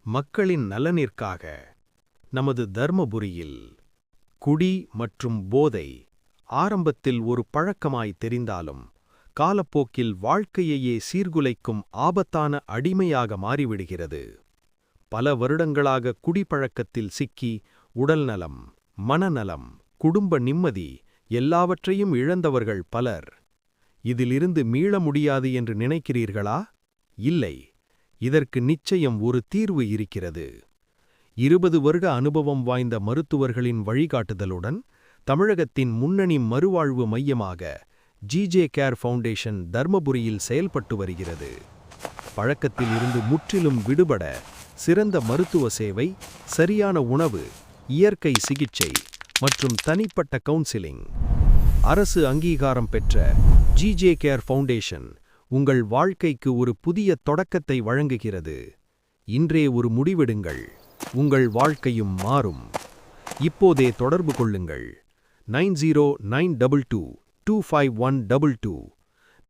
மக்களின் நலனிற்காக நமது தர்மபுரியில் குடி மற்றும் போதை ஆரம்பத்தில் ஒரு பழக்கமாய் தெரிந்தாலும் காலப்போக்கில் வாழ்க்கையையே சீர்குலைக்கும் ஆபத்தான அடிமையாக மாறிவிடுகிறது. பல வருடங்களாக குடிப்பழக்கத்தில் சிக்கி உடல்நலம், மனநலம், குடும்ப நிம்மதி எல்லாவற்றையும் இழந்தவர்கள் பலர். இதிலிருந்து மீள முடியாது என்று நினைக்கிறீர்களா? இல்லை, இதற்கு நிச்சயம் ஒரு தீர்வு இருக்கிறது. 20 வருட அனுபவம் வாய்ந்த மருத்துவர்களின் வழிகாட்டுதலுடன் தமிழகத்தின் முன்னணி மறுவாழ்வு மையமாக ஜிஜே கேர் ஃபவுண்டேஷன் தர்மபுரியில் செயல்பட்டு வருகிறது. பழக்கத்தில் இருந்து முற்றிலும் விடுபட சிறந்த மருத்துவ சேவை, சரியான உணவு, இயற்கை சிகிச்சை மற்றும் தனிப்பட்ட கவுன்சிலிங். அரசு அங்கீகாரம் பெற்ற ஜிஜே கேர் ஃபவுண்டேஷன் உங்கள் வாழ்க்கைக்கு ஒரு புதிய தொடக்கத்தை வழங்குகிறது. இன்றே ஒரு முடிவெடுங்கள், உங்கள் வாழ்க்கையும் மாறும். இப்போதே தொடர்பு கொள்ளுங்கள். 9092225122